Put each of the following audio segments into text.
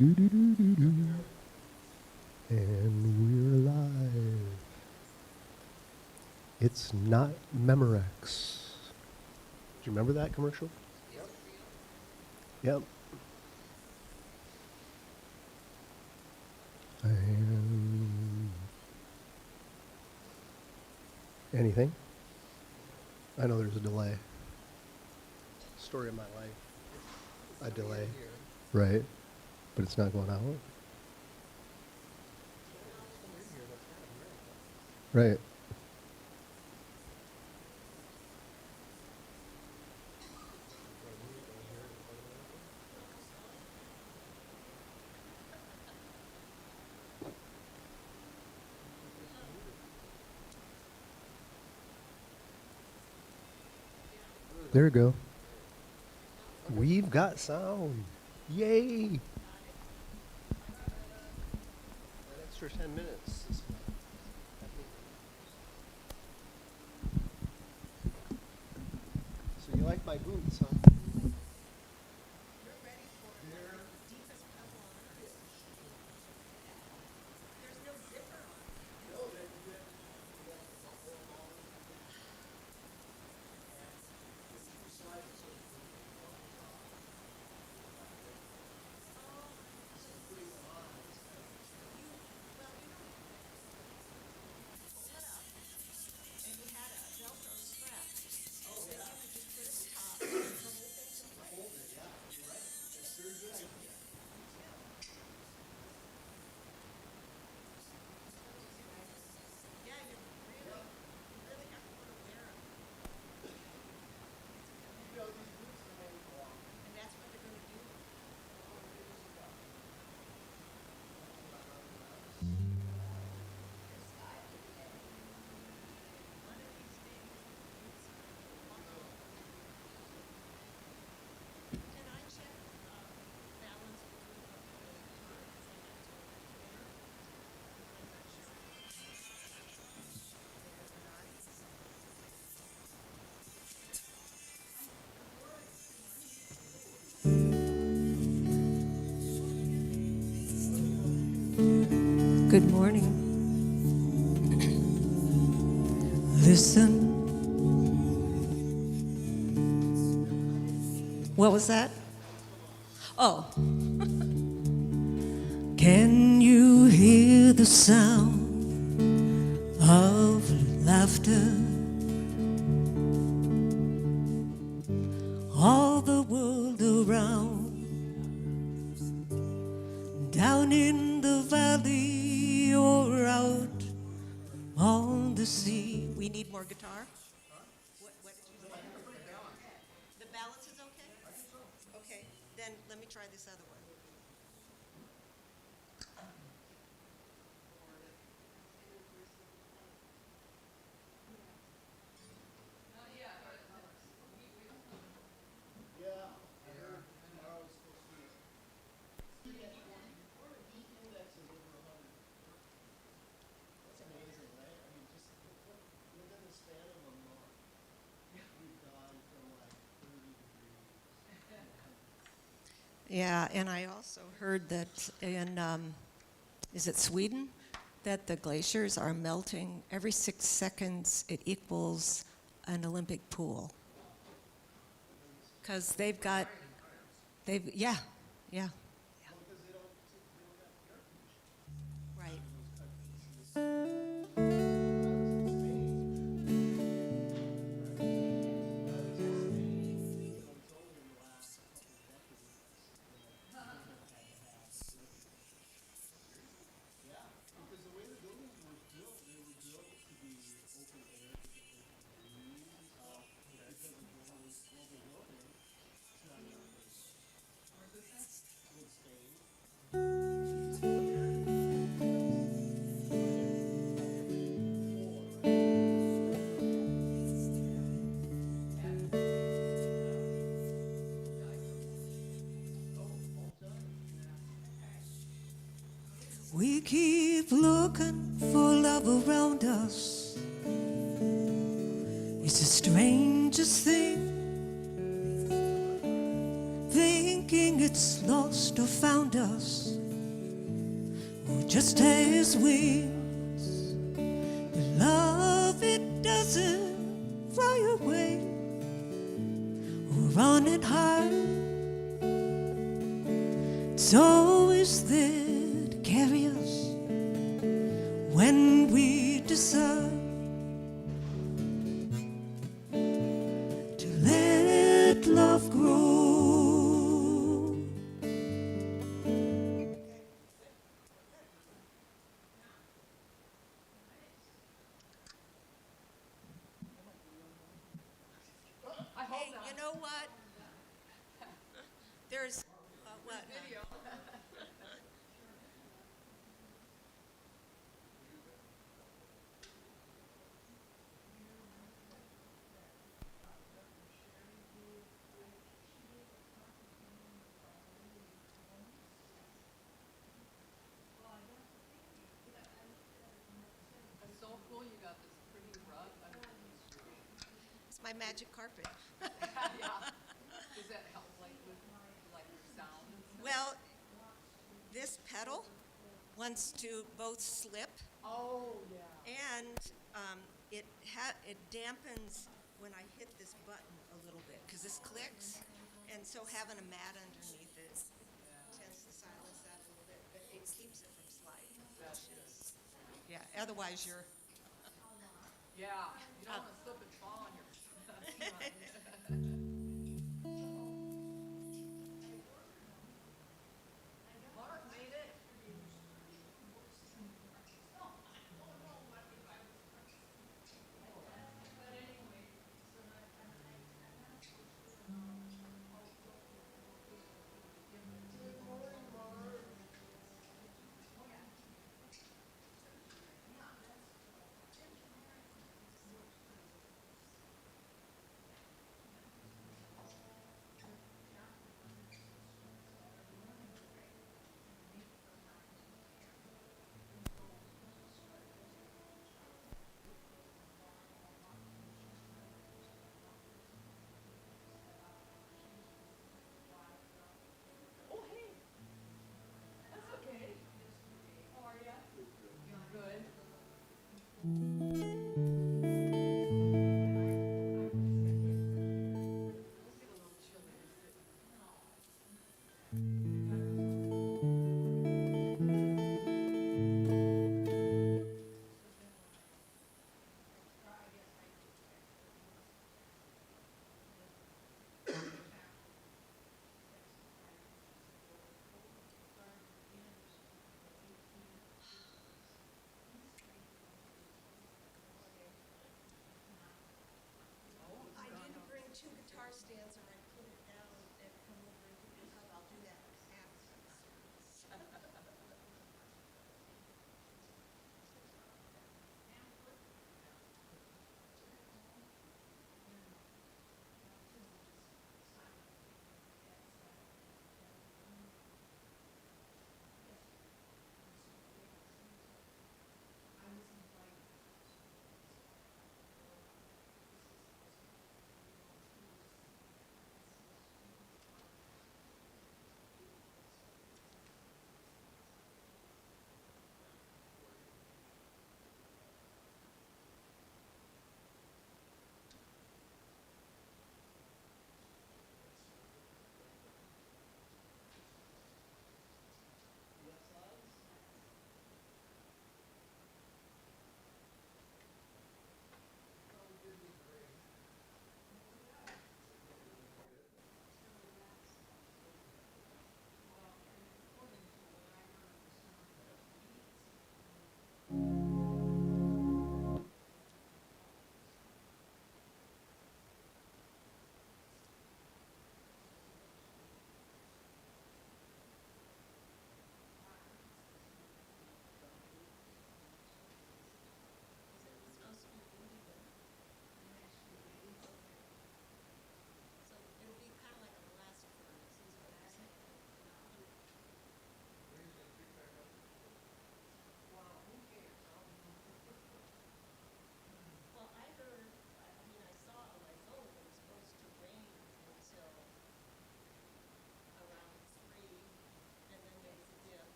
And we're live. It's not Memorex. Do you remember that commercial? Yep. And anything? I know there's a delay. Story of my life. A delay. Right. But it's not going out. Right. There you go. We've got sound. Yay! That extra 10 minutes. So you like my boots, huh? Good morning. Listen. What was that? Oh. Can you hear the sound of laughter? All the world around, down in the valley or out on the sea. We need more guitar. What did you say? The balance is okay? Okay, then let me try this other one. Yeah, and I also heard that in, is it Sweden, that the glaciers are melting every 6 seconds. It equals an Olympic pool. Because yeah. Right. We keep looking for love around us. It's the strangest thing. Think thinking it's lost or found us, or just has wings. But love, it doesn't fly away or run it high. It's always there to carry us when we decide to let love grow. Hey, you know what? There's what? Video. It's so cool you got this pretty rug underneath. It's my magic carpet. Yeah. Does that help like with like your sound and stuff? Well, this pedal wants to both slip Oh, yeah. and it dampens when I hit this button a little bit because this clicks, and so having a mat underneath it tends to silence that a little bit, but it keeps it from sliding. Yeah, otherwise you're Yeah. You don't want to slip and fall on your. Mark made it.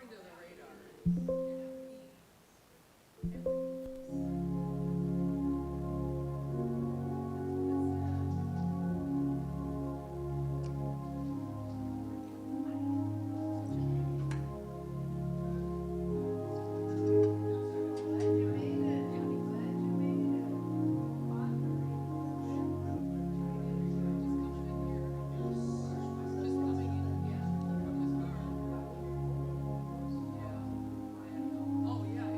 according to the radar. Oh, yeah.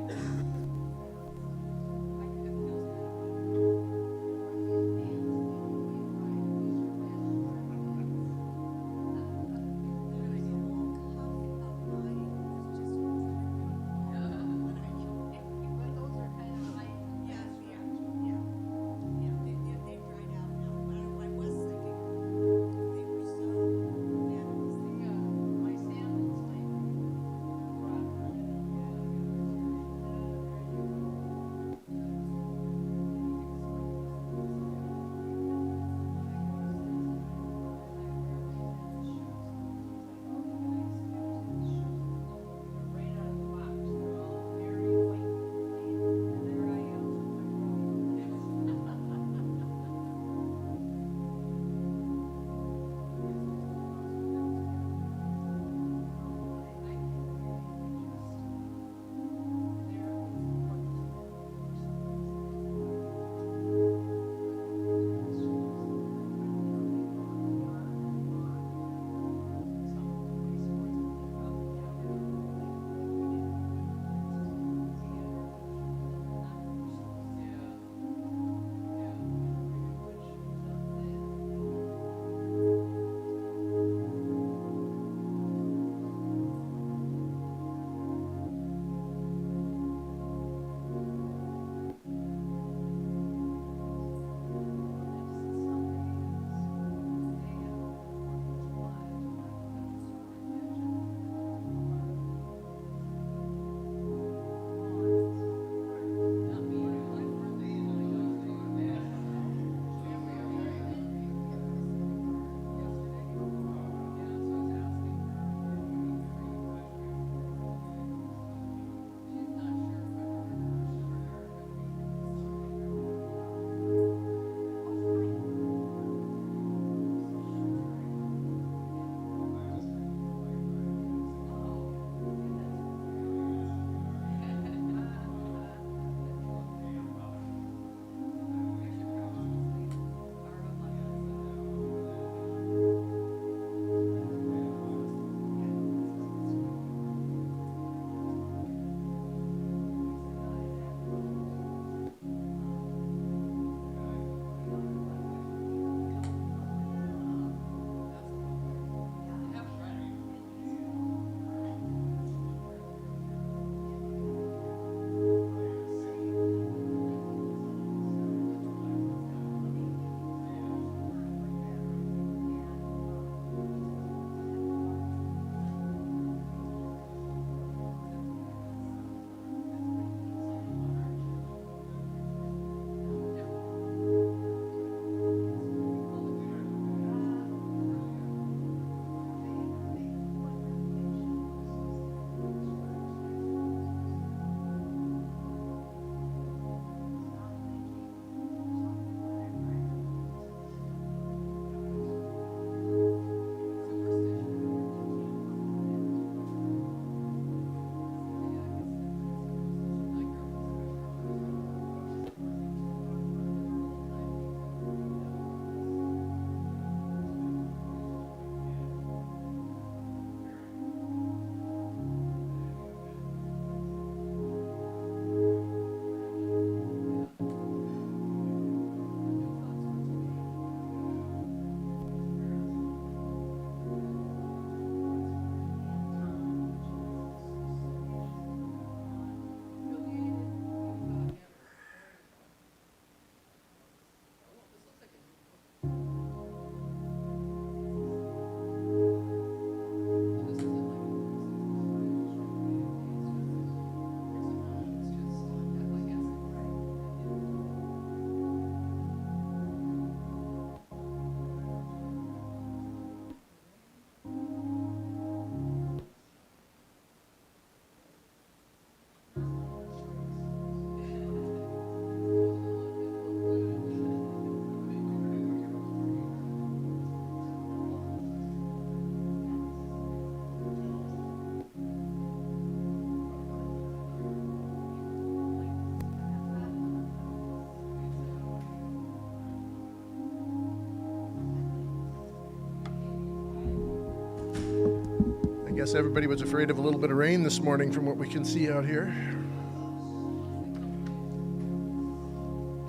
guess everybody was afraid of a little bit of rain this morning from what we can see out here.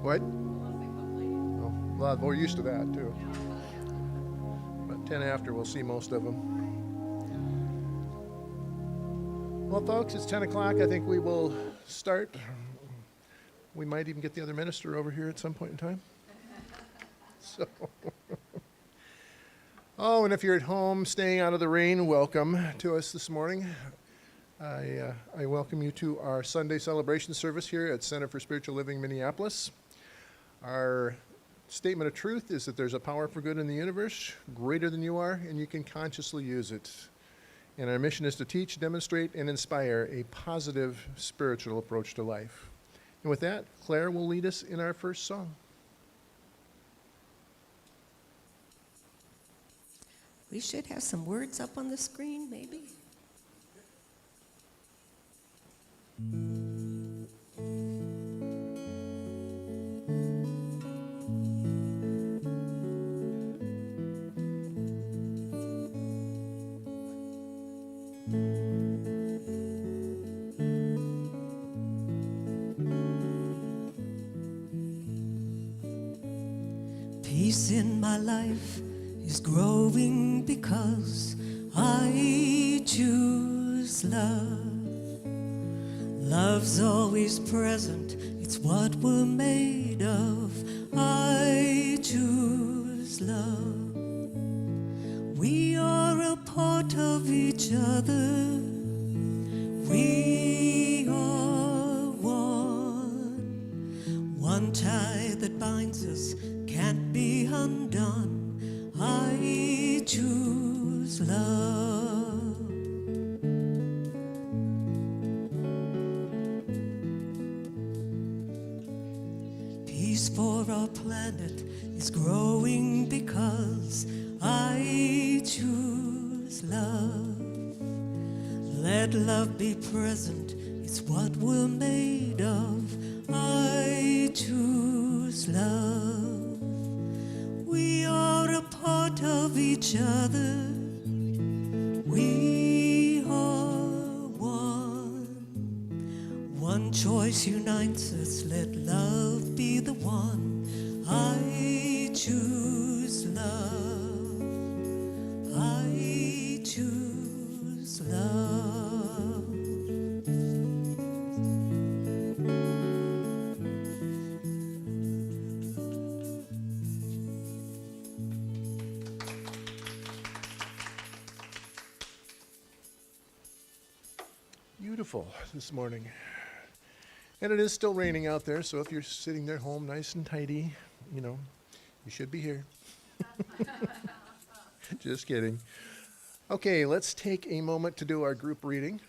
What? Oh, well, we're used to that too. But 10 after, we'll see most of them. Well, folks, it's 10 o'clock. I think we will start. We might even get the other minister over here at some point in time. So, oh, and if you're at home staying out of the rain, welcome to us this morning. I welcome you to our Sunday celebration service here at Center for Spiritual Living, Minneapolis. Our statement of truth is that there's a power for good in the universe, greater than you are, and you can consciously use it. And our mission is to teach, demonstrate, and inspire a positive spiritual approach to life. And with that, Claire will lead us in our first song. We should have some words up on the screen, maybe. Peace in my life is growing because I choose love. Love's always present, it's what we're made of. I choose love. We are a part of each other. We are one. One tie that binds us can't be undone. I choose love. Peace for our planet is growing because I choose love. Let love be present, it's what we're made of. I choose love. We are a part of each other. We are one. One choice unites us. Let love be the one. I choose love. I choose love. Beautiful this morning. And it is still raining out there, so if you're sitting there home nice and tidy, you should be here. Just kidding. Okay, let's take a moment to do our group reading,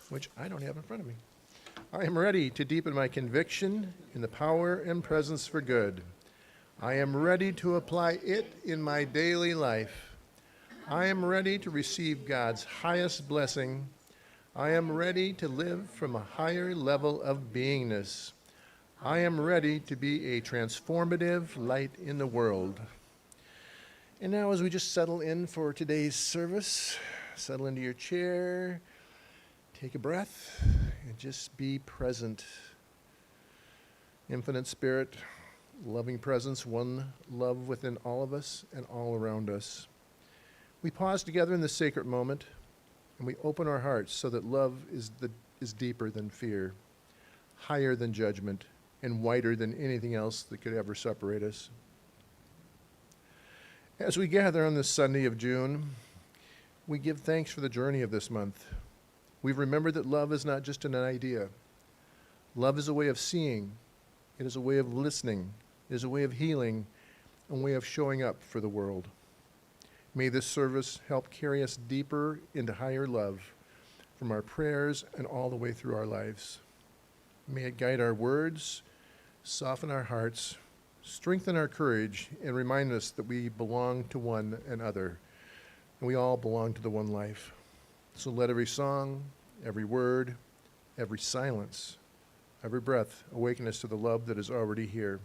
which I don't have in front of me. I am ready to deepen my conviction in the power and presence for good. I am ready to apply it in my daily life. I am ready to receive God's highest blessing. I am ready to live from a higher level of beingness. I am ready to be a transformative light in the world. And now as we just settle in for today's service, settle into your chair, take a breath, and just be present. Infinite Spirit, loving presence, one love within all of us and all around us. We pause together in this sacred moment, and we open our hearts so that love is deeper than fear, higher than judgment, and wider than anything else that could ever separate us. As we gather on this Sunday of June, we give thanks for the journey of this month. We've remembered that love is not just an idea. Love is a way of seeing. It is a way of listening. It is a way of healing, and a way of showing up for the world. May this service help carry us deeper into higher love from our prayers and all the way through our lives. May it guide our words, soften our hearts, strengthen our courage, and remind us that we belong to one another, and we all belong to the one life. So let every song, every word, every silence, every breath awaken us to the love that is already here.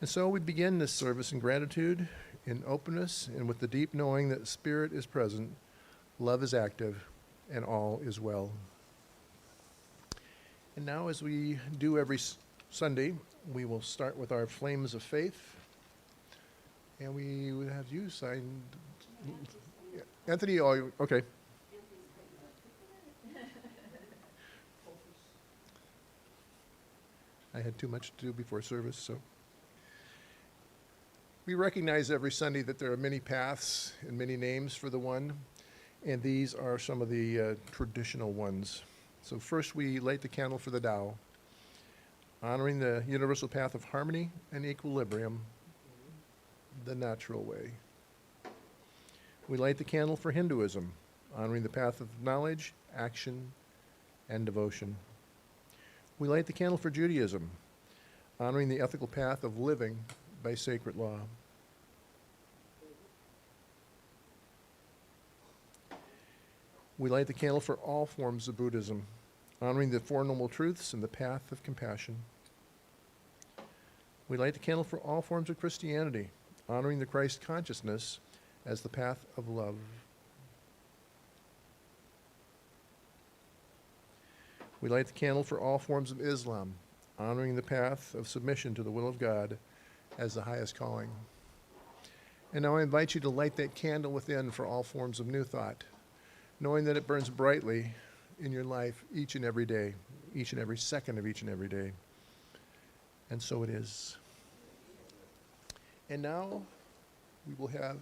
And so we begin this service in gratitude in openness and with the deep knowing that Spirit is present, love is active, and all is well. And now, as we do every Sunday, we will start with our flames of faith. And we would have you sign. Anthony, oh, okay. I had too much to do before service, so. We recognize every Sunday that there are many paths and many names for the one, and these are some of the traditional ones. So first we light the candle for the Tao, honoring the universal path of harmony and equilibrium, the natural way. We light the candle for Hinduism, honoring the path of knowledge, action, and devotion. We light the candle for Judaism, honoring the ethical path of living by sacred law. We light the candle for all forms of Buddhism, honoring the Four Noble Truths and the path of compassion. We light the candle for all forms of Christianity, honoring the Christ consciousness as the path of love. We light the candle for all forms of Islam, honoring the path of submission to the will of God as the highest calling. And now I invite you to light that candle within for all forms of New Thought, knowing that it burns brightly in your life each and every day, each and every second of each and every day. And so it is. And now we will have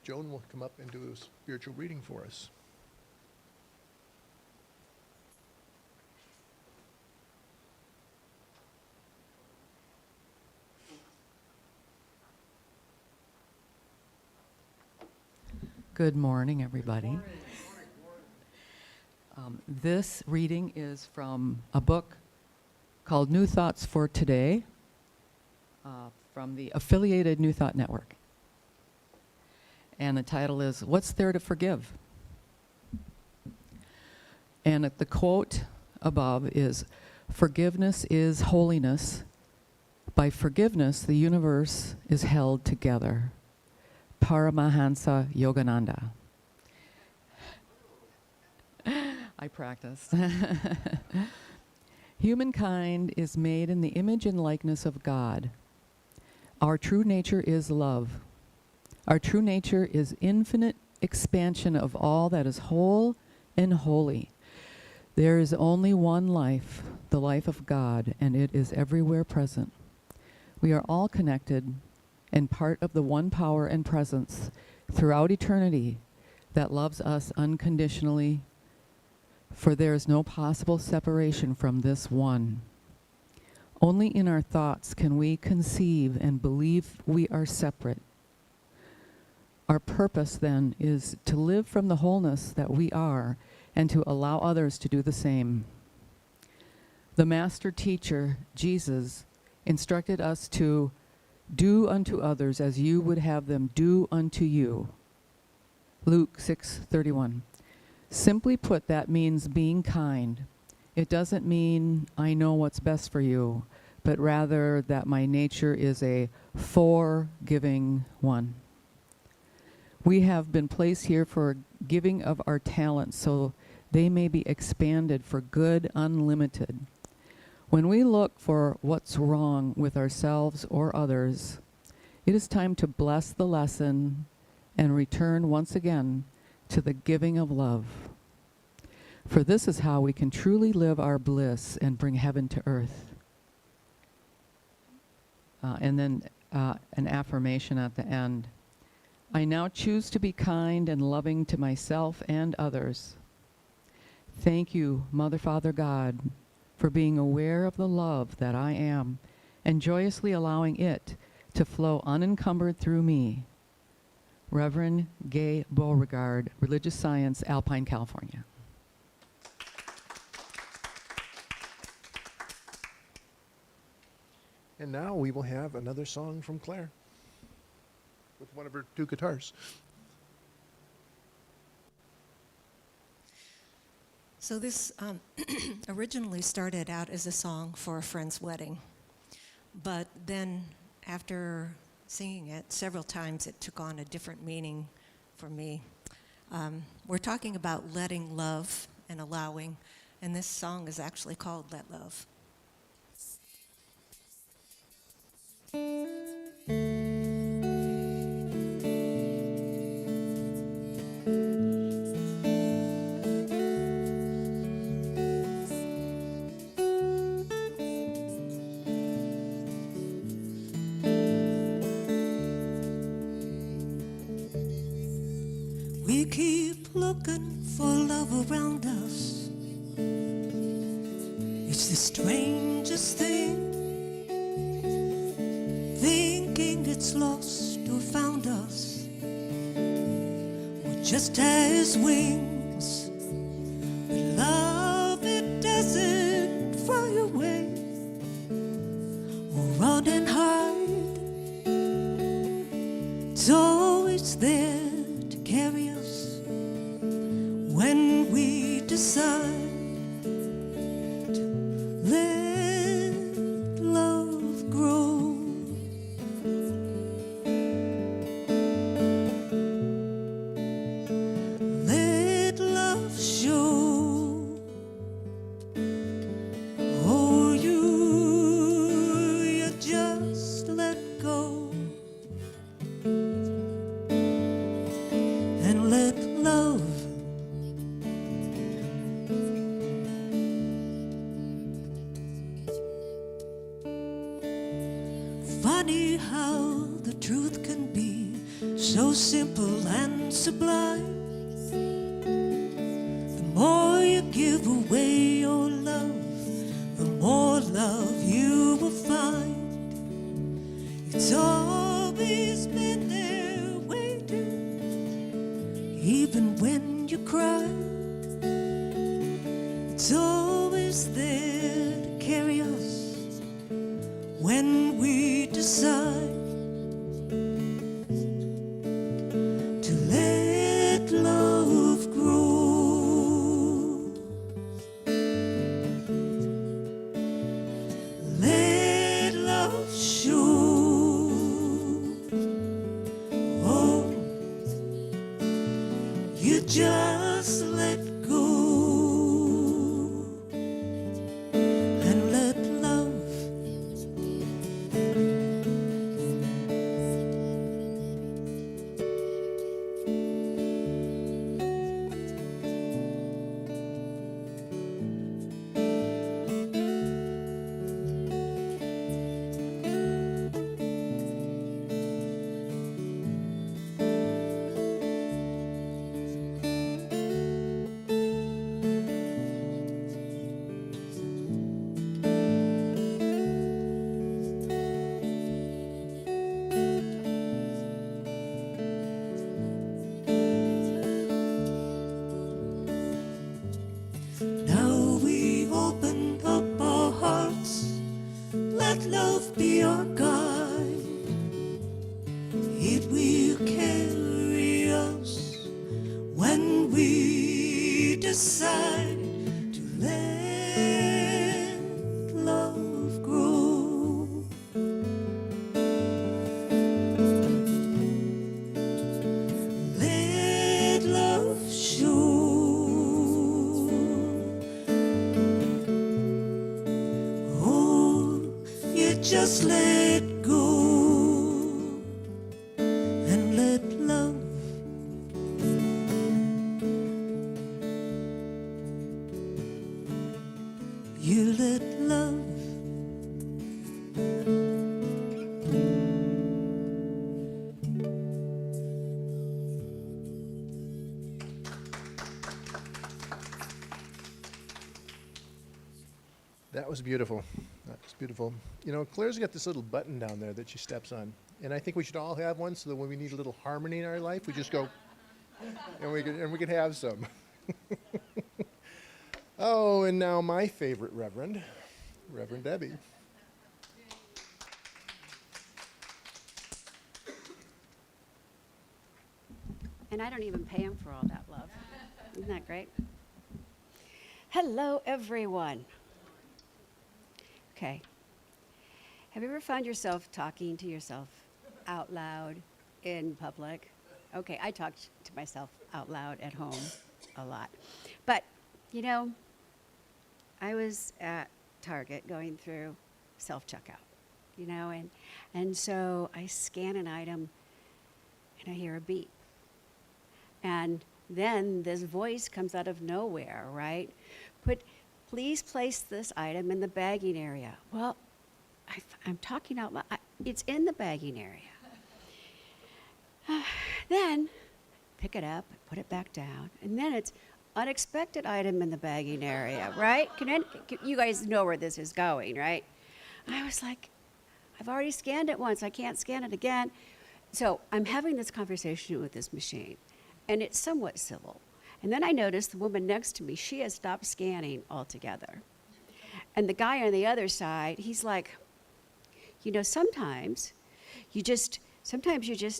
Joan will come up and do a spiritual reading for us. Good morning, everybody. This reading is from a book called New Thoughts for Today from the affiliated New Thought Network. And the title is, What's There to Forgive? And the quote above is, forgiveness is holiness. By forgiveness, the universe is held together. Paramahansa Yogananda. I practiced. Humankind is made in the image and likeness of God. Our true nature is love. Our true nature is infinite expansion of all that is whole and holy. There is only one life, the life of God, and it is everywhere present. We are all connected and part of the one power and presence throughout eternity that loves us unconditionally, for there is no possible separation from this one. Only in our thoughts can we conceive and believe we are separate. Our purpose, then, is to live from the wholeness that we are and to allow others to do the same. The master teacher, Jesus, instructed us to do unto others as you would have them do unto you. Luke 6:31. Simply put, that means being kind. It doesn't mean I know what's best for you, but rather that my nature is a forgiving one. We have been placed here for giving of our talents so they may be expanded for good unlimited. When we look for what's wrong with ourselves or others, it is time to bless the lesson and return once again to the giving of love. For this is how we can truly live our bliss and bring heaven to earth. And then an affirmation at the end. I now choose to be kind and loving to myself and others. Thank you, Mother, Father, God, for being aware of the love that I am and joyously allowing it to flow unencumbered through me. Reverend Gay Beauregard, Religious Science, Alpine, California. And now we will have another song from Claire with one of her two guitars. So this originally started out as a song for a friend's wedding. But then after singing it several times, it took on a different meaning for me. We're talking about letting love and allowing, and this song is actually called Let Love. We keep looking for love around us. It's the strangest thing, thinking it's lost or found us, or just has wings. But love, it doesn't fly away or run and hide. It's always there to carry us when we decide to let love grow. Let love show. Oh, you just let go and let love. Funny how the truth can be so simple and sublime. The more you give away your love, the more love you will find. It's always been there waiting, even when you cry. It's always there to carry us when we decide to let love grow. Let love show. Oh, you just let go and let love. Now we open up our hearts, let love be our guide. It will carry us when we decide to let love grow. Let love show. Oh, you just let go and let love. You let love. That was beautiful. That was beautiful. You know, Claire's got this little button down there that she steps on. And I think we should all have one so that when we need a little harmony in our life, we just go, and we can have some. Oh, and now my favorite Reverend, Reverend Debbie. And I don't even pay him for all that love. Isn't that great? Hello, everyone. Okay. Have you ever found yourself talking to yourself out loud in public. Okay, I talk to myself out loud at home a lot. But, you know, I was at Target going through self-checkout, you know, and so I scan an item and I hear a beep. And then this voice comes out of nowhere, right? Please place this item in the bagging area. Well, I'm talking out loud. It's in the bagging area. Then pick it up, put it back down, and then it's unexpected item in the bagging area, right? You guys know where this is going, right? I was like, I've already scanned it once. I can't scan it again. So I'm having this conversation with this machine, and it's somewhat civil. And then I noticed the woman next to me, she has stopped scanning altogether. And the guy on the other side, he's like, you know, sometimes you just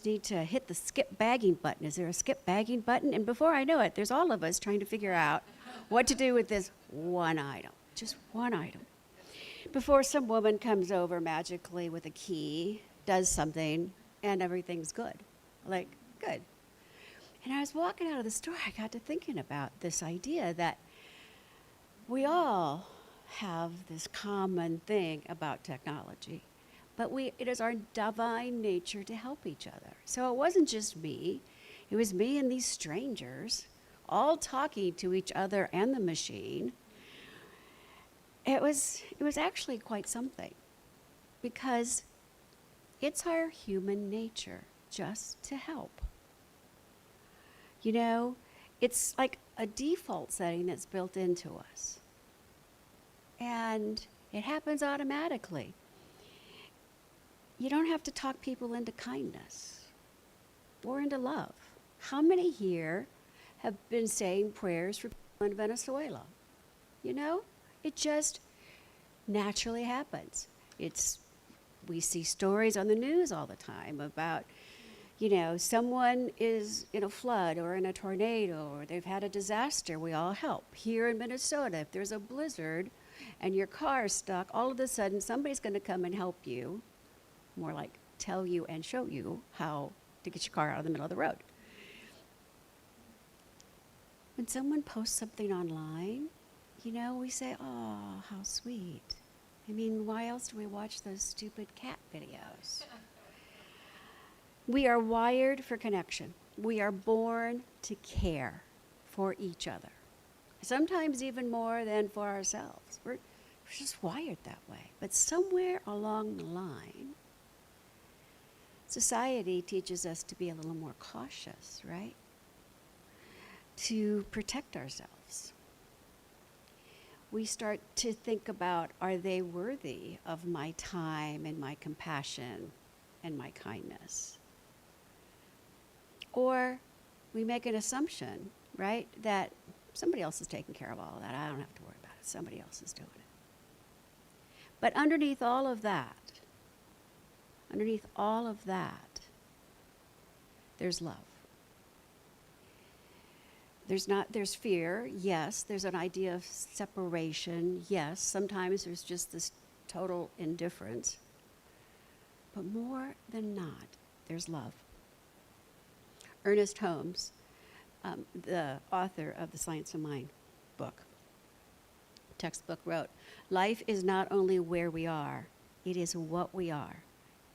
need to hit the skip bagging button. Is there a skip bagging button? And before I know it, there's all of us trying to figure out what to do with this one item, just one item. Before some woman comes over magically with a key, does something, and everything's good. Like, good. And I was walking out of the store, I got to thinking about this idea that we all have this common thing about technology, but it is our divine nature to help each other. So it wasn't just me, it was me and these strangers all talking to each other and the machine. It was actually quite something, because it's our human nature just to help. You know, it's like a default setting that's built into us. And it happens automatically. You don't have to talk people into kindness or into love. How many here have been saying prayers for people in Venezuela? You know, it just naturally happens. We see stories on the news all the time about, you know, someone is in a flood or in a tornado or they've had a disaster, we all help. Here in Minnesota, if there's a blizzard and your car's stuck, all of a sudden somebody's going to come and help you, more like tell you and show you how to get your car out of the middle of the road. When someone posts something online, you know, we say, oh, how sweet. I mean, why else do we watch those stupid cat videos? We are wired for connection. We are born to care for each other, sometimes even more than for ourselves. We're just wired that way. But somewhere along the line, society teaches us to be a little more cautious, right? To protect ourselves. We start to think about, are they worthy of my time and my compassion and my kindness? Or we make an assumption, right, that somebody else is taking care of all of that. I don't have to worry about it. Somebody else is doing it. But underneath all of that, there's love. There's fear, yes. There's an idea of separation, yes. Sometimes there's just this total indifference. But more than not, there's love. Ernest Holmes, the author of the Science of Mind textbook, wrote, "Life is not only where we are, it is what we are.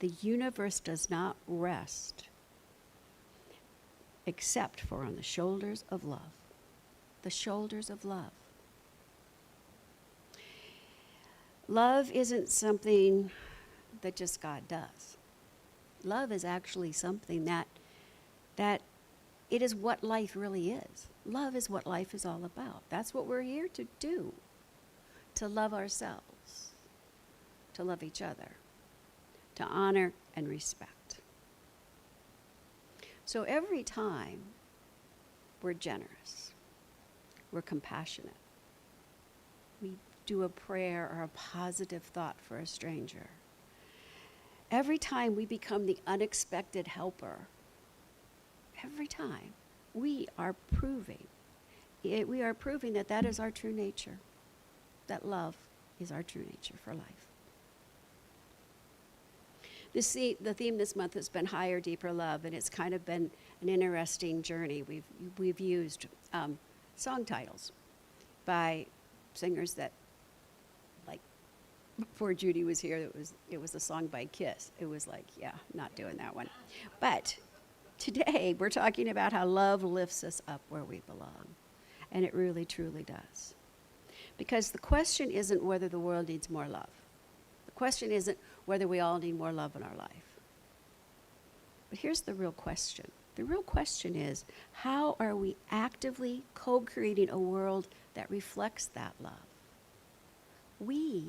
The universe does not rest except for on the shoulders of love." The shoulders of love. Love isn't something that just God does. Love is actually something that it is what life really is. Love is what life is all about. That's what we're here to do. To love ourselves, to love each other, to honor and respect. So every time we're generous, we're compassionate, we do a prayer or a positive thought for a stranger, every time we become the unexpected helper, every time we are proving that that is our true nature, that love is our true nature for life. The theme this month has been higher, deeper love, and it's kind of been an interesting journey. We've used song titles by singers that, like, before Judy was here, it was a song by Kiss. It was like, yeah, not doing that one. But today we're talking about how love lifts us up where we belong, and it really, truly does. Because the question isn't whether the world needs more love. The question isn't whether we all need more love in our life. But here's the real question. The real question is, how are we actively co-creating a world that reflects that love? We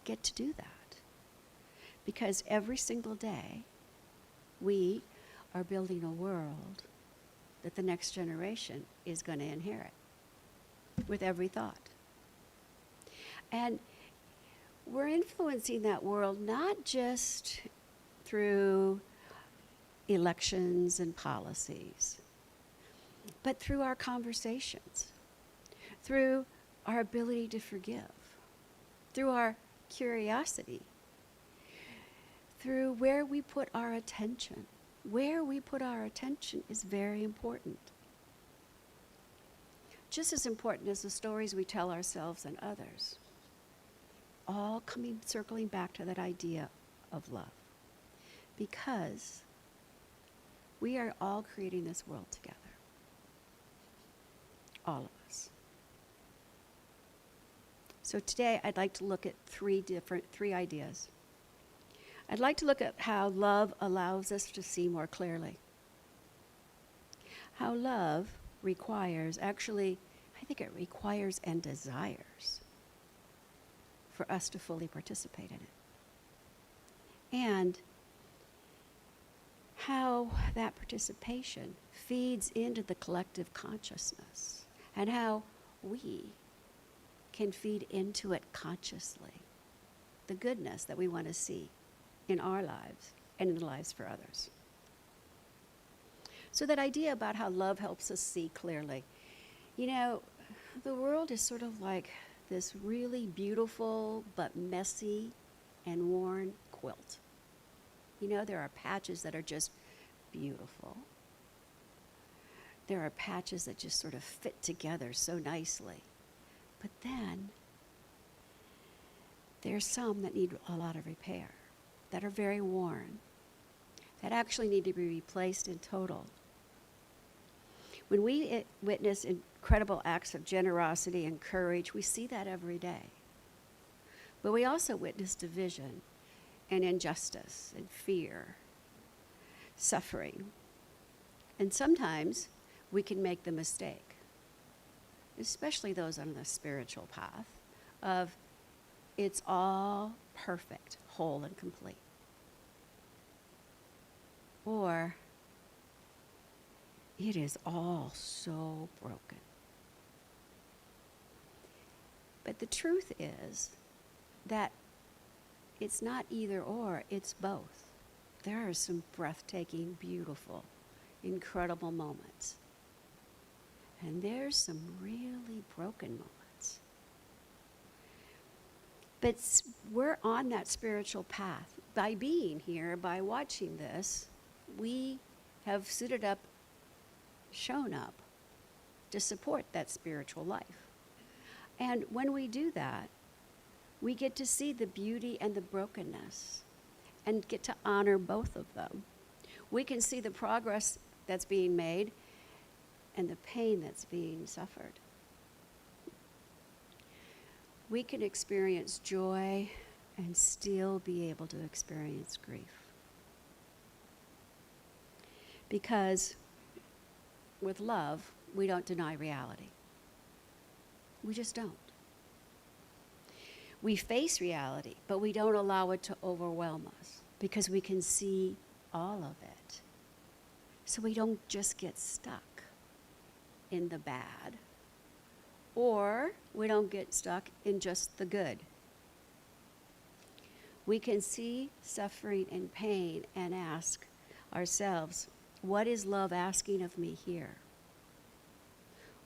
get to do that. Because every single day, we are building a world that the next generation is going to inherit with every thought. And we're influencing that world not just through elections and policies, but through our conversations, through our ability to forgive, through our curiosity, through where we put our attention. Where we put our attention is very important. Just as important as the stories we tell ourselves and others. All circling back to that idea of love. Because we are all creating this world together. All of us. So today I'd like to look at three ideas. I'd like to look at how love allows us to see more clearly. How love requires, actually, I think it requires and desires for us to fully participate in it. And how that participation feeds into the collective consciousness, and how we can feed into it consciously, the goodness that we want to see in our lives and in the lives for others. So that idea about how love helps us see clearly. You know, the world is sort of like this really beautiful but messy and worn quilt. You know, there are patches that are just beautiful. There are patches that just sort of fit together so nicely. But then there's some that need a lot of repair, that are very worn, that actually need to be replaced in total. When we witness incredible acts of generosity and courage, we see that every day. But we also witness division and injustice and fear, suffering. And sometimes we can make the mistake, especially those on the spiritual path, of it's all perfect, whole, and complete. Or it is all so broken. But the truth is that it's not either or, it's both. There are some breathtaking, beautiful, incredible moments. And there's some really broken moments. But we're on that spiritual path. By being here, by watching this, we have suited up, shown up to support that spiritual life. And when we do that, we get to see the beauty and the brokenness and get to honor both of them. We can see the progress that's being made and the pain that's being suffered. We can experience joy and still be able to experience grief. Because with love, we don't deny reality. We just don't. We face reality, but we don't allow it to overwhelm us because we can see all of it. So we don't just get stuck in the bad, or we don't get stuck in just the good. We can see suffering and pain and ask ourselves, what is love asking of me here?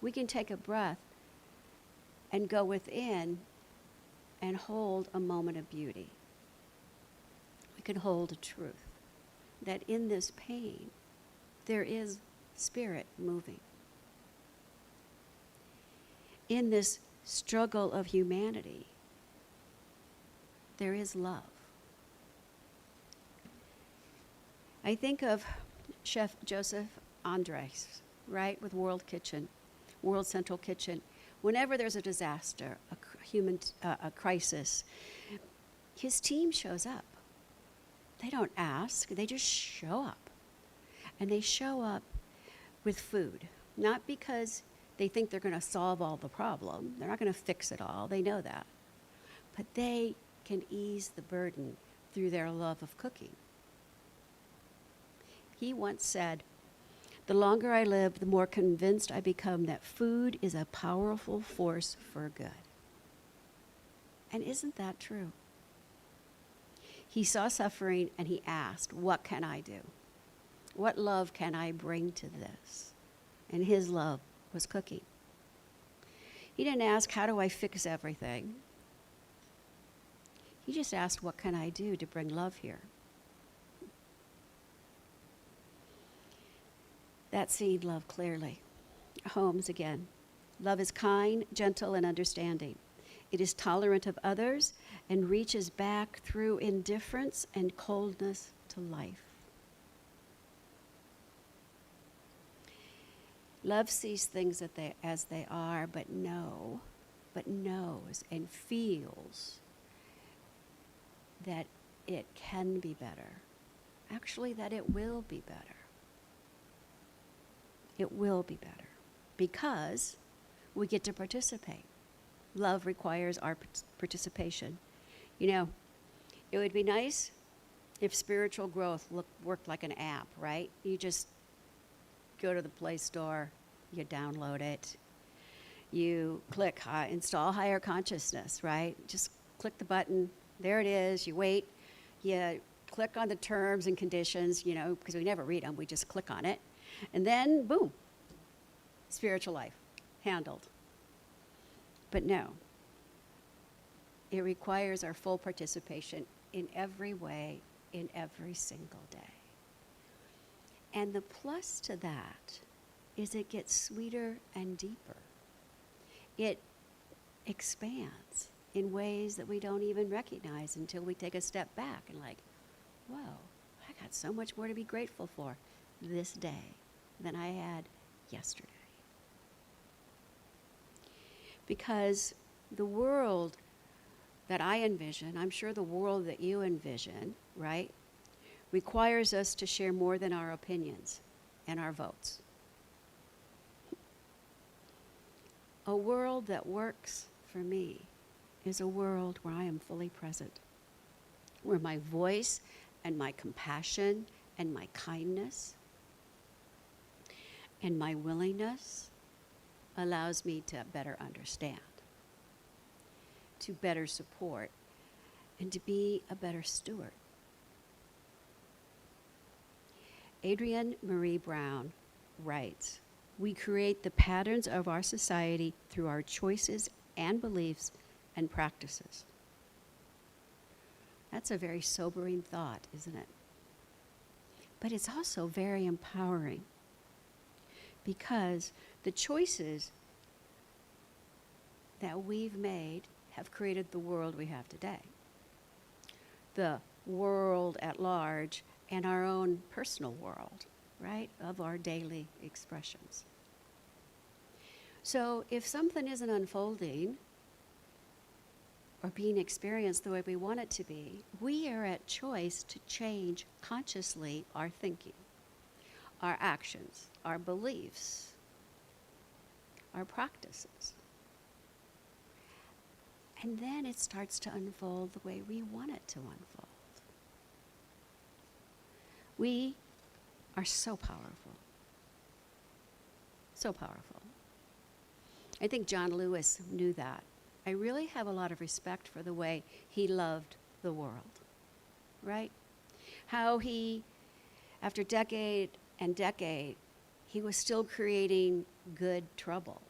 We can take a breath and go within and hold a moment of beauty. can hold a truth that in this pain, there is spirit moving. In this struggle of humanity, there is love. I think of Chef Joseph Andres, right, with World Central Kitchen. Whenever there's a disaster, a crisis, his team shows up. They don't ask, they just show up. And they show up with food, not because they think they're going to solve all the problem. They're not going to fix it all. They know that. But they can ease the burden through their love of cooking. He once said, "The longer I live, the more convinced I become that food is a powerful force for good." And isn't that true? He saw suffering and he asked, what can I do? What love can I bring to this? And his love was cooking. He didn't ask, how do I fix everything? He just asked, what can I do to bring love here? That seed love clearly. Holmes again. Love is kind, gentle, and understanding. It is tolerant of others and reaches back through indifference and coldness to life. Love sees things as they are, but knows and feels that it can be better. Actually, that it will be better. It will be better because we get to participate. Love requires our participation. You know, it would be nice if spiritual growth worked like an app, right? You just go to the Play Store, you download it, you click install higher consciousness, right? Just click the button, there it is, you wait, you click on the terms and conditions, you know, because we never read them, we just click on it, and then boom, spiritual life, handled. But no, it requires our full participation in every way, in every single day. And the plus to that is it gets sweeter and deeper. It expands in ways that we don't even recognize until we take a step back and like, whoa, I got so much more to be grateful for this day than I had yesterday. Because the world that I envision, I'm sure the world that you envision, right, requires us to share more than our opinions and our votes. A world that works for me is a world where I am fully present, where my voice and my compassion and my kindness and my willingness allows me to better understand, to better support, and to be a better steward. Adrienne Marie Brown writes, "We create the patterns of our society through our choices and beliefs and practices." That's a very sobering thought, isn't it? But it's also very empowering because the choices that we've made have created the world we have today. The world at large and our own personal world, right, of our daily expressions. So if something isn't unfolding or being experienced the way we want it to be, we are at choice to change consciously our thinking, our actions, our beliefs, our practices. And then it starts to unfold the way we want it to unfold. We are so powerful. So powerful. I think John Lewis knew that. I really have a lot of respect for the way he loved the world, right? How he, after decade and decade, he was still creating good trouble,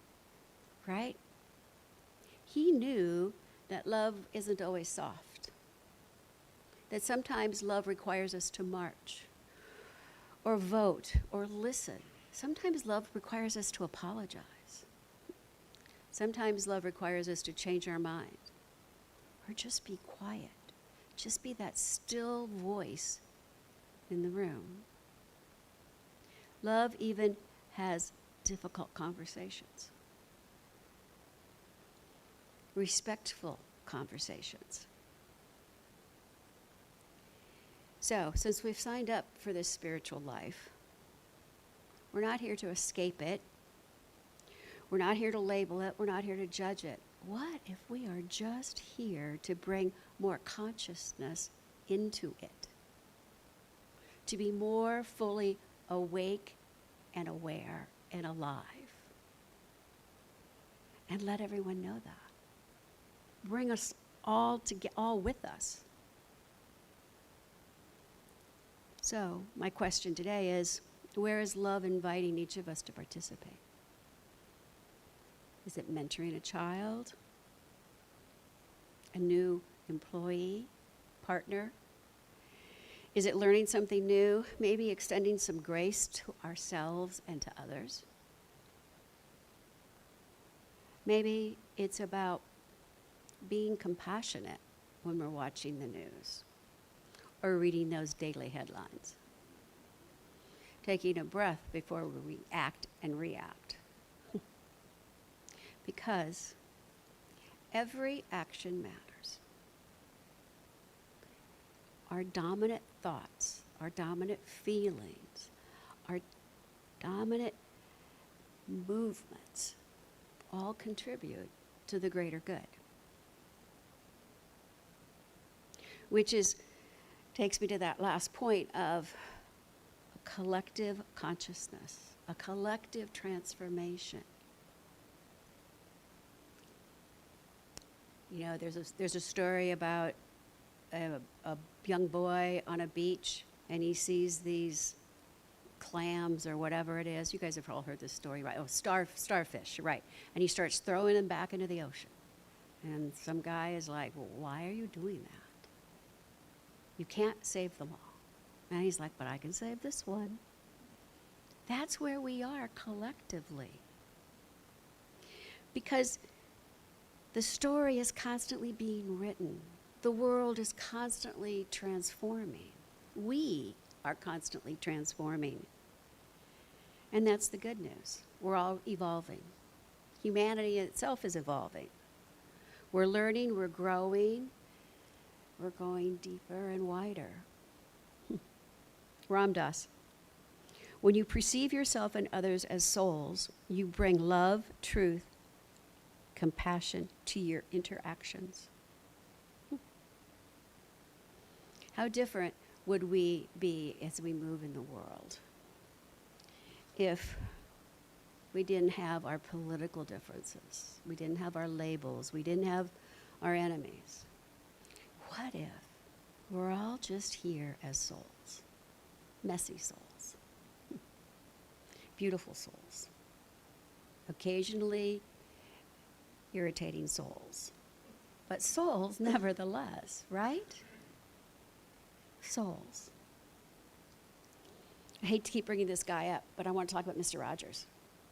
right? He knew that love isn't always soft. that sometimes love requires us to march or vote or listen. Sometimes love requires us to apologize. Sometimes love requires us to change our mind or just be quiet. Just be that still voice in the room. Love even has difficult conversations, respectful conversations. So, since we've signed up for this spiritual life, we're not here to escape it. We're not here to label it. We're not here to judge it. What if we are just here to bring more consciousness into it? To be more fully awake and aware and alive. And let everyone know that. Bring us all with us. So, my question today is, where is love inviting each of us to participate? Is it mentoring a child? A new employee? Partner? Is it learning something new? Maybe extending some grace to ourselves and to others? Maybe it's about being compassionate when we're watching the news or reading those daily headlines. Taking a breath before we act and react. Because every action matters. Our dominant thoughts, our dominant feelings, our dominant movements all contribute to the greater good. Which takes me to that last point of a collective consciousness, a collective transformation. You know, there's a story about a young boy on a beach, and he sees these clams or whatever it is. You guys have all heard this story, right? Oh, starfish, right? And he starts throwing them back into the ocean. And some guy is like, well, why are you doing that? You can't save them all. And he's like, but I can save this one. That's where we are collectively. Because the story is constantly being written. The world is constantly transforming. We are constantly transforming. And that's the good news. We're all evolving. Humanity itself is evolving. We're learning, we're growing, we're going deeper and wider. Ram Dass. When you perceive yourself and others as souls, you bring love, truth, compassion to your interactions. How different would we be as we move in the world if we didn't have our political differences, we didn't have our labels, we didn't have our enemies? What if we're all just here as souls, messy souls, beautiful souls, occasionally irritating souls, but souls nevertheless, right? Souls. I hate to keep bringing this guy up, but I want to talk about Mr. Rogers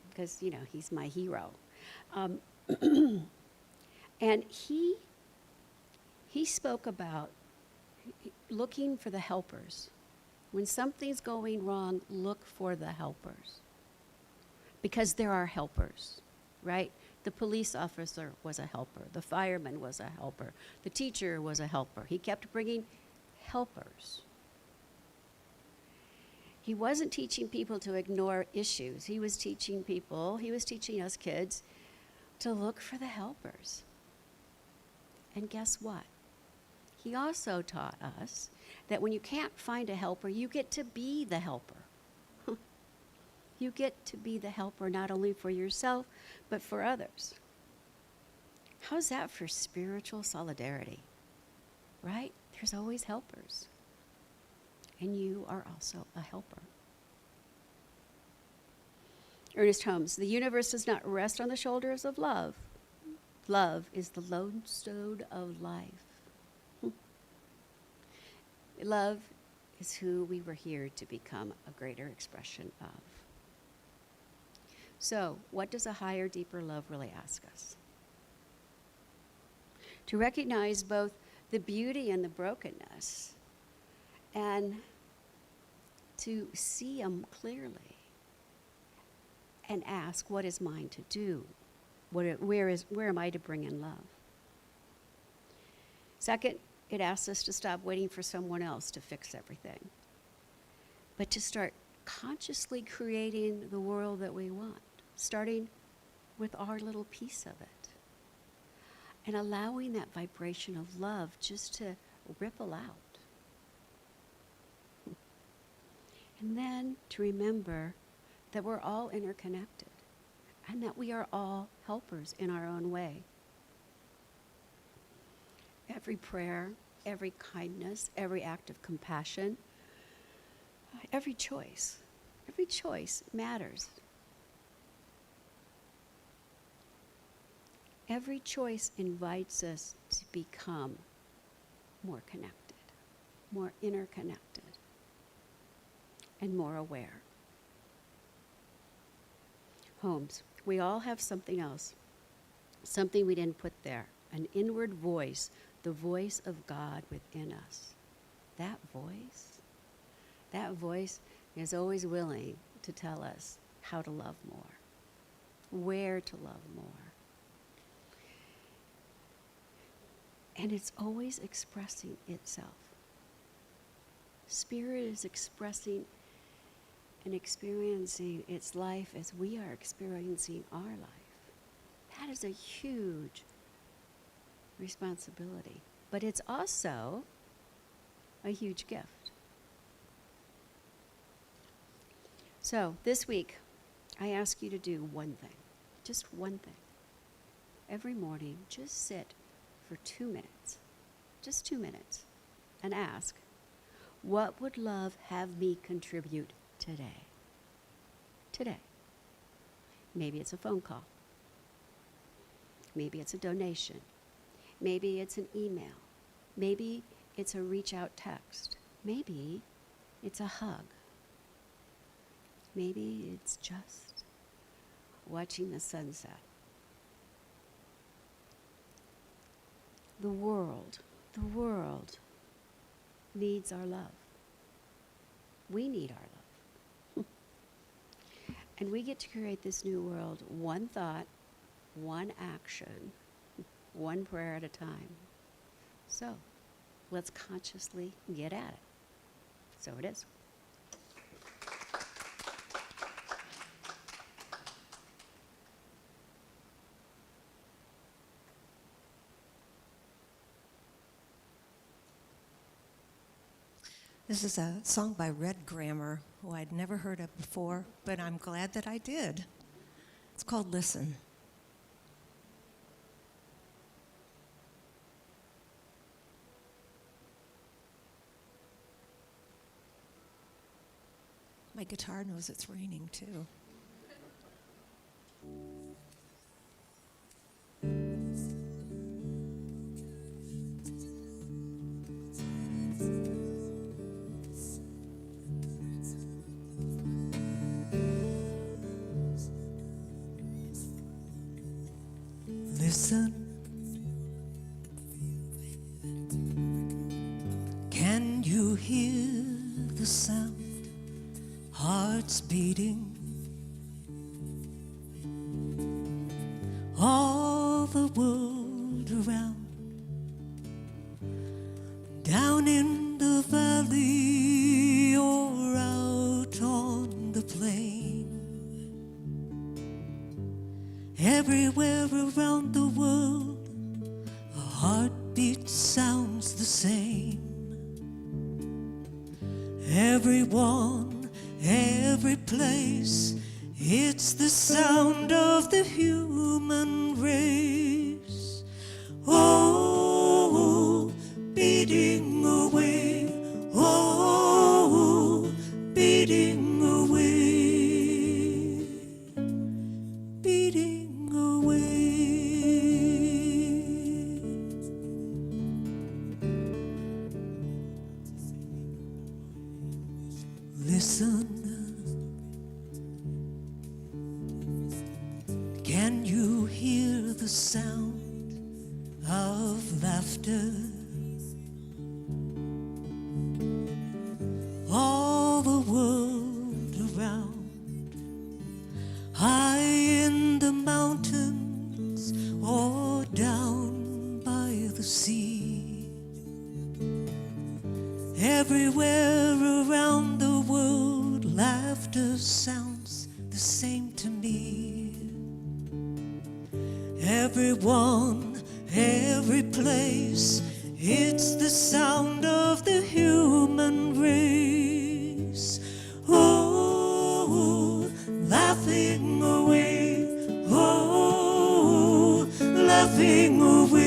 because, you know, he's my hero. And he spoke about looking for the helpers. When something's going wrong, look for the helpers. Because there are helpers, right? The police officer was a helper. The fireman was a helper. The teacher was a helper. He kept bringing helpers. He wasn't teaching people to ignore issues. He was teaching us kids to look for the helpers. And guess what? He also taught us that when you can't find a helper, you get to be the helper. You get to be the helper not only for yourself, but for others. How's that for spiritual solidarity? Right? There's always helpers. And you are also a helper. Ernest Holmes, the universe does not rest on the shoulders of love. Love is the lodestone of life. Love is who we were here to become a greater expression of. So, what does a higher, deeper love really ask us? To recognize both the beauty and the brokenness, and to see them clearly, and ask, what is mine to do? Where am I to bring in love? Second, it asks us to stop waiting for someone else to fix everything, but to start consciously creating the world that we want, starting with our little piece of it, and allowing that vibration of love just to ripple out. And then to remember that we're all interconnected and that we are all helpers in our own way. Every prayer, every kindness, every act of compassion, every choice matters. Every choice invites us to become more connected, more interconnected, and more aware. Homes, we all have something else, something we didn't put there, an inward voice, the voice of God within us. That voice is always willing to tell us how to love more, where to love more. And it's always expressing itself. Spirit is expressing and experiencing its life as we are experiencing our life. That is a huge responsibility, but it's also a huge gift. So this week, I ask you to do one thing, just one thing. Every morning, just sit for 2 minutes, just 2 minutes, and ask, what would love have me contribute today? Today. Maybe it's a phone call. Maybe it's a donation. Maybe it's an email. Maybe it's a reach out text. Maybe it's a hug. Maybe it's just watching the sunset. The world needs our love. We need our love. And we get to create this new world one thought, one action, one prayer at a time. So, let's consciously get at it. So it is. This is a song by Red Grammer, who I'd never heard of before, but I'm glad that I did. It's called Listen. My guitar knows it's raining, too. Listen, can you hear the sound? Hearts beating, all the world around. Down in the valley or out on the plain, everywhere around the world, a heartbeat sounds the same. Everyone, every place, it's the sound of the human race. Oh, beating away, oh, beating away, beating away. Listen, can you hear the sound of laughter? All the world around, high in the mountains or down by the sea. Everywhere around the world, laughter sounds the same to me. Everyone, every place, it's the sound of the human race. Oh, laughing away, oh, laughing away,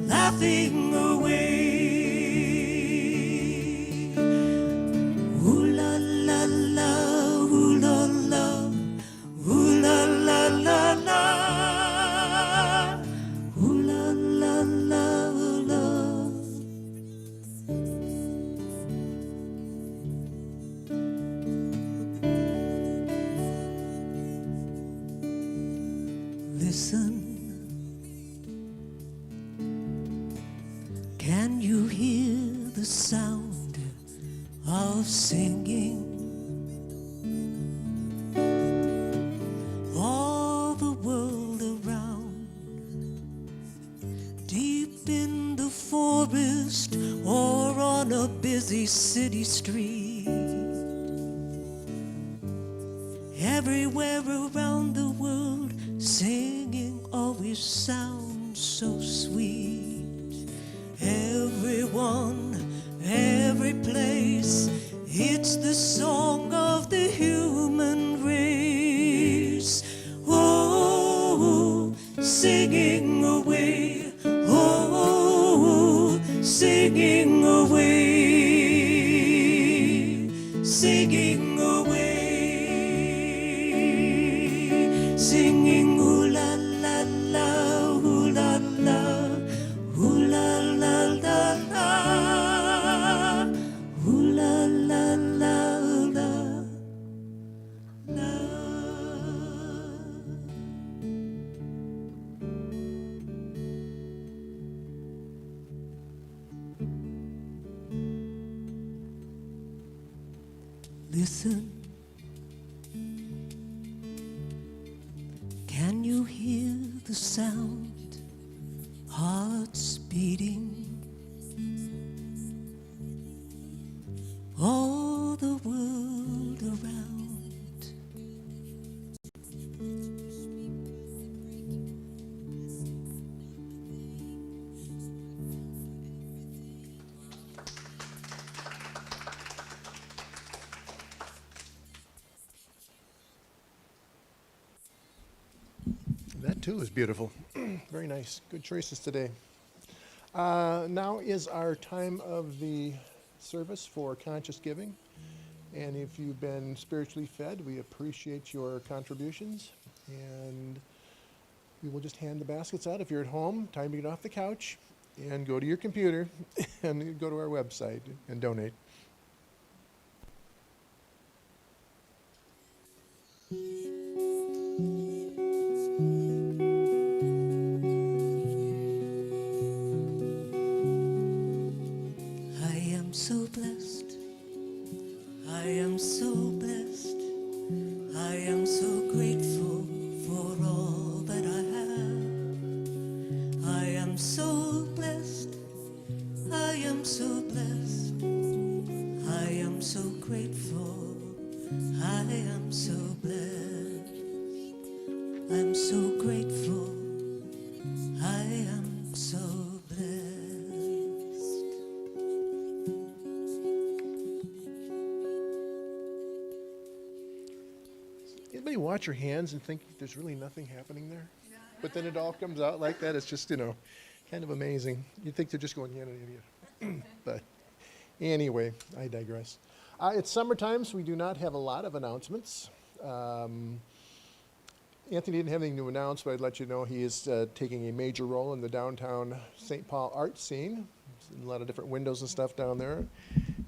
laughing away. Ooh la la la, ooh la la, ooh la la la la, ooh la la la la. Listen, can you hear the sound of singing? All the world around, deep in the forest or on a busy city street. Everywhere around the world, singing always sounds so sweet. Everyone, every place, it's the song of the human race. Oh, singing away, oh, singing away, singing away. Singing ooh la la la, ooh la la, ooh la la la la, ooh la la la la, la. Listen. Can you hear the sound? Hearts beating. All the world around. That too is beautiful. Very nice. Good choices today. Now is our time of the service for conscious giving. And if you've been spiritually fed, we appreciate your contributions. And we will just hand the baskets out. If you're at home, time to get off the couch and go to your computer and go to our website and donate. I am so blessed. I am so blessed. I am so grateful for all that I have. I am so blessed. I am so blessed. I am so grateful. I am so blessed. I'm so grateful. I am so blessed. Anybody watch your hands and think there's really nothing happening there? But then it all comes out like that. It's just, kind of amazing. You'd think they're just going, yeah, idiot. But anyway, I digress. It's summertime, so we do not have a lot of announcements. Anthony didn't have anything to announce, but I'd let you know he is taking a major role in the downtown St. Paul art scene. There's a lot of different windows and stuff down there.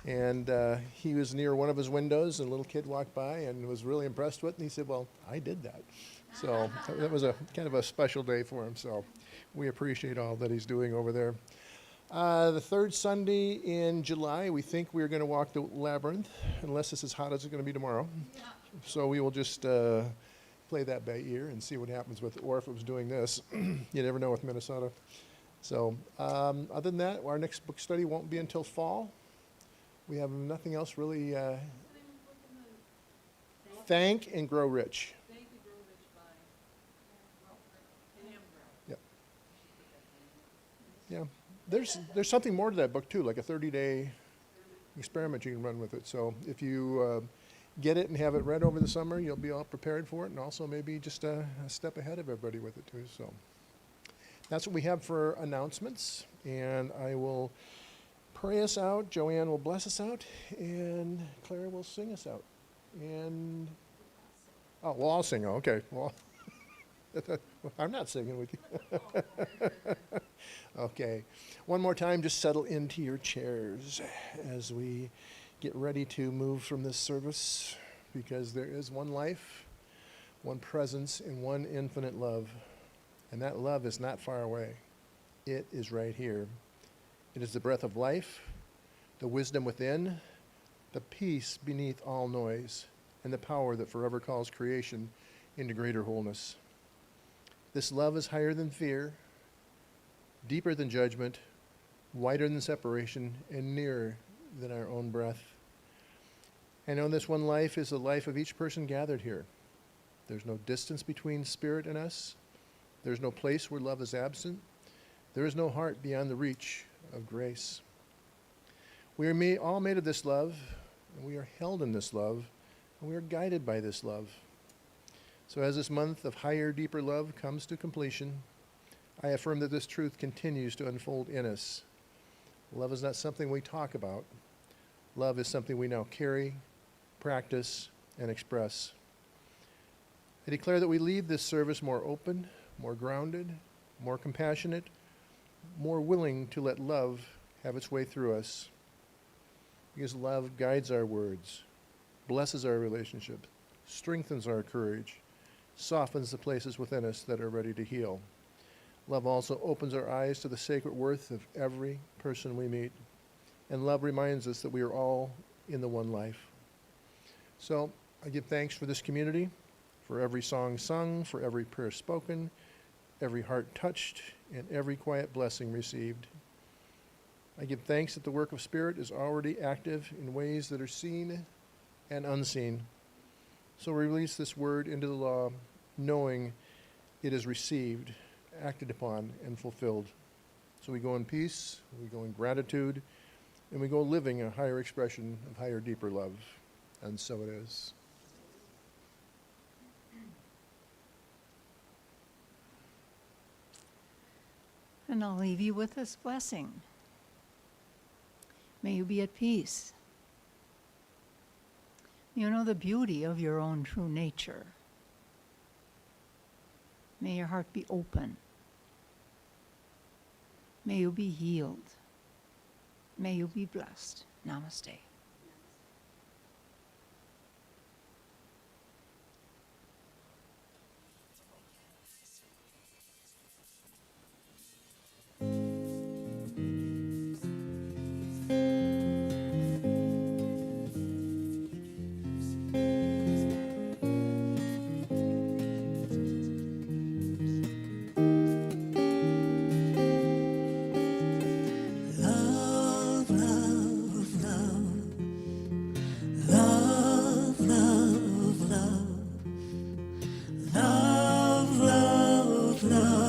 And he was near one of his windows, and a little kid walked by and was really impressed with it. And he said, well, I did that. So that was a kind of a special day for him. So we appreciate all that he's doing over there. The third Sunday in July, we think we're going to walk the Labyrinth, unless it's as hot as it's going to be tomorrow. So we will just play that by ear and see what happens with, or if it was doing this. You never know with Minnesota. So other than that, our next book study won't be until fall. We have nothing else really. Thank and Grow Rich. Yep. Yeah. There's something more to that book too, like a 30-day experiment you can run with it. So if you get it and have it read over the summer, you'll be all prepared for it, and also maybe just a step ahead of everybody with it too. So that's what we have for announcements, and I will pray us out. Joanne will bless us out, and Clara will sing us out. And oh, well, I'll sing. Okay, well, I'm not singing with you. Okay, one more time, just settle into your chairs as we get ready to move from this service, because there is one life, one presence, and one infinite love. And that love is not far away. It is right here. It is the breath of life, the wisdom within, the peace beneath all noise, and the power that forever calls creation into greater wholeness. This love is higher than fear, deeper than judgment, wider than separation, and nearer than our own breath. I know this one life is the life of each person gathered here. There's no distance between spirit and us. There's no place where love is absent. There is no heart beyond the reach of grace. We are all made of this love, and we are held in this love, and we are guided by this love. So as this month of higher, deeper love comes to completion, I affirm that this truth continues to unfold in us. Love is not something we talk about. Love is something we now carry, practice, and express. I declare that we leave this service more open, more grounded, more compassionate, more willing to let love have its way through us. Because love guides our words, blesses our relationship, strengthens our courage, softens the places within us that are ready to heal. Love also opens our eyes to the sacred worth of every person we meet. And love reminds us that we are all in the one life. So I give thanks for this community, for every song sung, for every prayer spoken, every heart touched, and every quiet blessing received. I give thanks that the work of Spirit is already active in ways that are seen and unseen. So release this word into the law, knowing it is received, acted upon, and fulfilled. So we go in peace, we go in gratitude, and we go living a higher expression of higher, deeper love. And so it is. And I'll leave you with this blessing. May you be at peace. You know the beauty of your own true nature. May your heart be open. May you be healed. May you be blessed. Namaste. Love, love, love. Love, love, love. Love, love, love.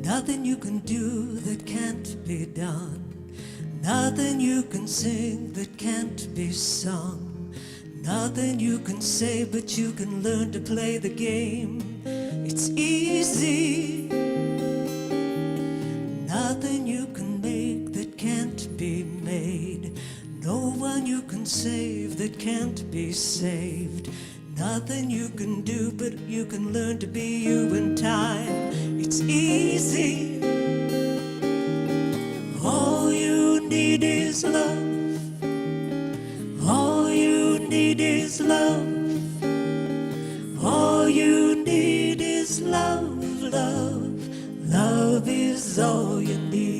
Nothing you can do that can't be done. Nothing you can sing that can't be sung. Nothing you can say, but you can learn to play the game. It's easy. Nothing you can make that can't be made. No one you can save that can't be saved. Nothing you can do, but you can learn to be you in time. It's easy. need is love. All you need is love. All you need is love, love. Love is all you need.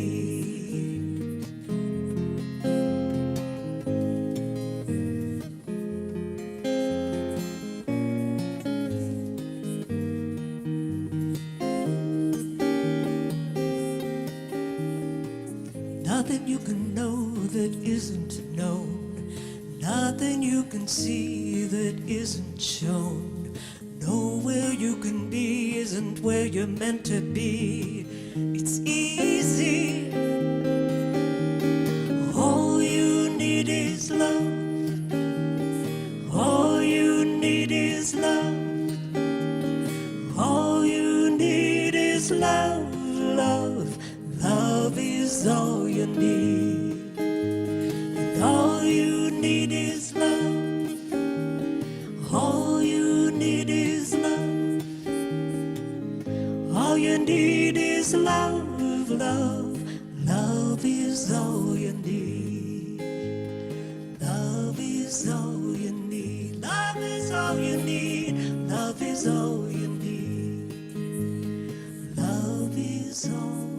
Nothing you can know that isn't known. Nothing you can see that isn't shown. Nowhere you can be isn't where you're meant to be. It's easy. All you need is love. All you need is love. All you need is love, love. Love is all you need. And all you need is love. All you need is love. All you need is love, love. Love is all you need. Love is all you need. Love is all you need. Love is all you need. Love is all